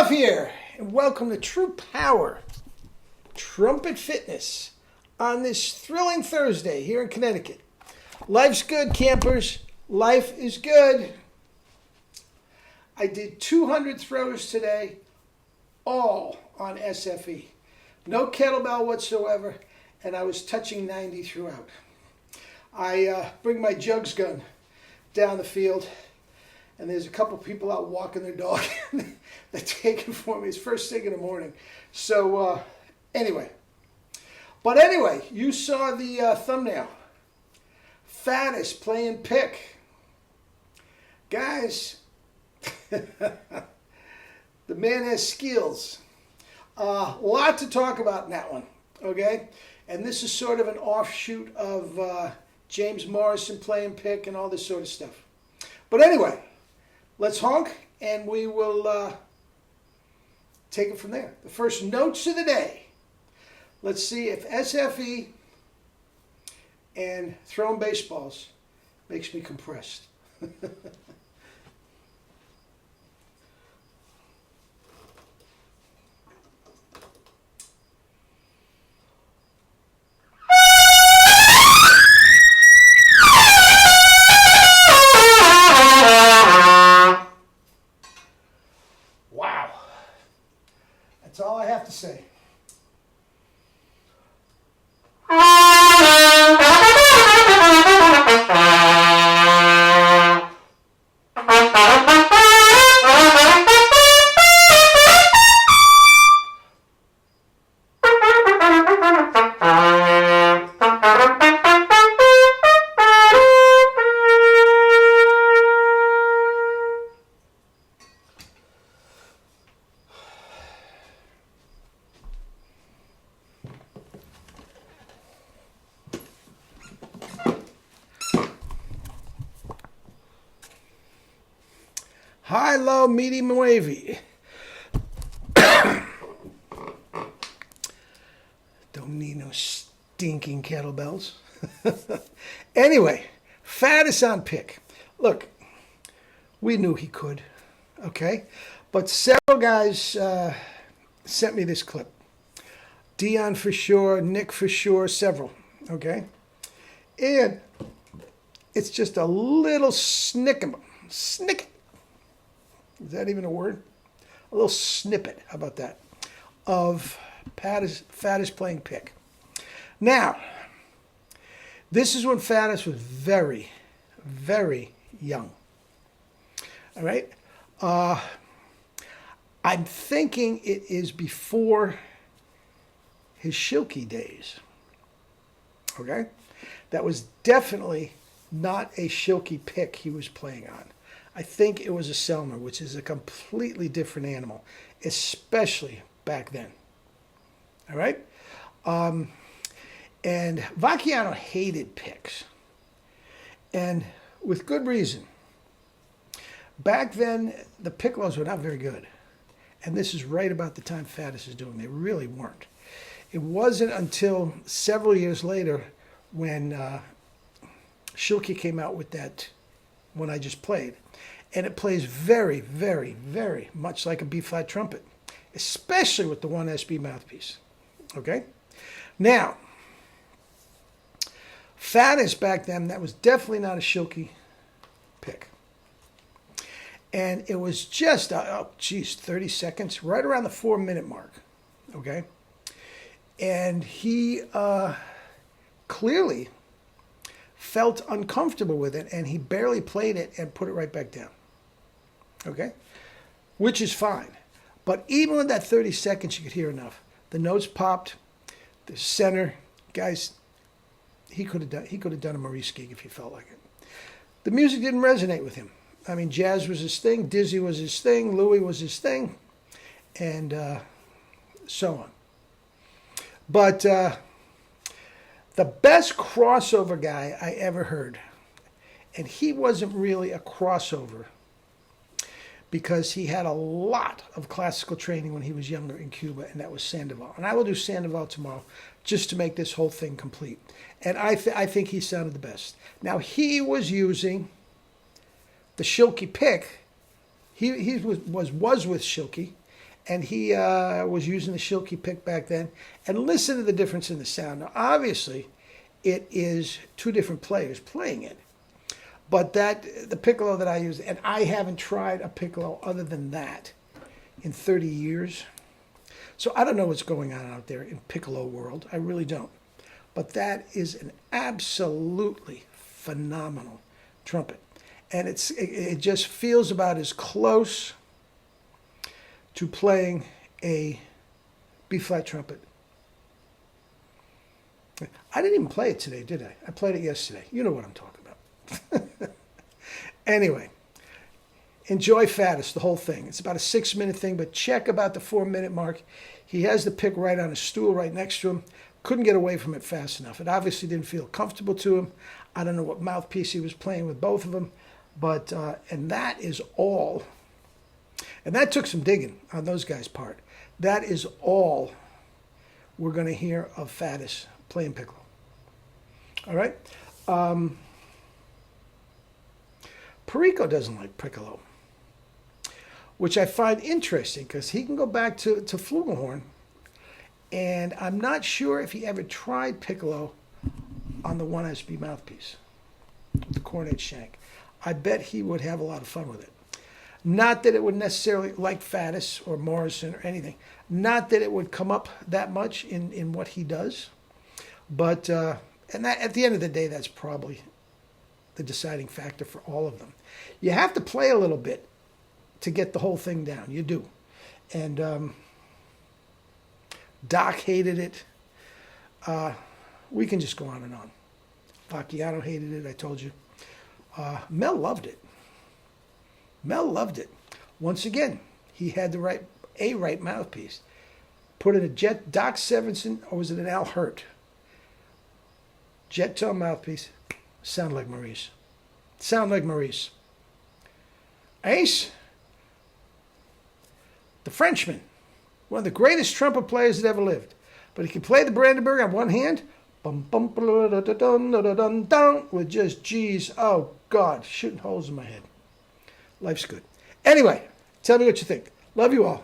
Ralph here, and welcome to True Power Trumpet Fitness on this thrilling Thursday here in Connecticut. Life's good, campers. Life is good. I did 200 throws today, all on SFE. No kettlebell whatsoever, and I was touching 90 throughout. I bring my jugs gun down the field, and there's a couple people out walking their dog. They're taking for me. It's first thing in the morning. So anyway, you saw the thumbnail. Faddis playing pick. Guys, the man has skills. A lot to talk about in that one, okay? And this is sort of an offshoot of James Morrison playing pick and all this sort of stuff. But anyway, let's honk, and we will take it from there. The first notes of the day. Let's see if SFE and throwing baseballs makes me compressed. Wow. That's all I have to say. High, low, medium, and wavy. Don't need no stinking kettlebells. Anyway, Faddis On Picc. Look, we knew he could, okay? But several guys sent me this clip. Dion for sure, Nick for sure, several, okay? And it's just a little snick. Is that even a word? A little snippet, how about that, of Faddis playing pick. Now, this is when Faddis was very, very young. All right? I'm thinking it is before his Shilky days. Okay? That was definitely not a Shilky pick he was playing on. I think it was a Selmer, which is a completely different animal, especially back then. All right? And Vacchiano hated picks, and with good reason. Back then, the piccolos were not very good, and this is right about the time Faddis is doing. They really weren't. It wasn't until several years later when Shilky came out with that one I just played. And it plays very, very, very much like a B-flat trumpet, especially with the 1SB mouthpiece. Okay? Now, Faddis back then, that was definitely not a Shilky pick. And it was just, 30 seconds, right around the 4-minute mark. Okay? And he clearly felt uncomfortable with it, and he barely played it and put it right back down. Okay? Which is fine. But even with that 30 seconds, you could hear enough. The notes popped, the center, guys, he could have done a Maurice gig if he felt like it. The music didn't resonate with him. I mean, jazz was his thing, Dizzy was his thing, Louis was his thing, and so on. But the best crossover guy I ever heard, and he wasn't really a crossover because he had a lot of classical training when he was younger in Cuba, and that was Sandoval. And I will do Sandoval tomorrow just to make this whole thing complete. And I think he sounded the best. Now, he was using the Shilky pick. He was with Shilky, and he was using the Schilke pick back then. And listen to the difference in the sound. Now, obviously, it is two different players playing it. But the piccolo that I use, and I haven't tried a piccolo other than that in 30 years. So I don't know what's going on out there in piccolo world. I really don't. But that is an absolutely phenomenal trumpet. And it just feels about as close to playing a B-flat trumpet. I didn't even play it today, did I? I played it yesterday. You know what I'm talking about. Anyway, enjoy Faddis, the whole thing. It's about a 6-minute thing, but check about the 4-minute mark. He has the pick right on a stool right next to him. Couldn't get away from it fast enough. It obviously didn't feel comfortable to him. I don't know what mouthpiece he was playing with both of them, but and that is all. And that took some digging on those guys' part. That is all we're going to hear of Faddis playing piccolo. All right? Perico doesn't like piccolo, which I find interesting because he can go back to flugelhorn, and I'm not sure if he ever tried piccolo on the 1SB mouthpiece, the cornet shank. I bet he would have a lot of fun with it. Not that it would necessarily, like Faddis or Morrison or anything, not that it would come up that much in what he does, but and that, at the end of the day, that's probably the deciding factor for all of them. You have to play a little bit to get the whole thing down. You do. And Doc hated it. We can just go on and on. Facciano hated it, I told you. Mel loved it. Mel loved it. Once again, he had the right mouthpiece. Put in a Doc Severinsen, or was it an Al Hurt? Jet tone mouthpiece. Sound like Maurice. Sound like Maurice. Ace, the Frenchman, one of the greatest trumpet players that ever lived. But he could play the Brandenburg on one hand, bum, bum, with just G's. Oh, God, shooting holes in my head. Life's good. Anyway, tell me what you think. Love you all.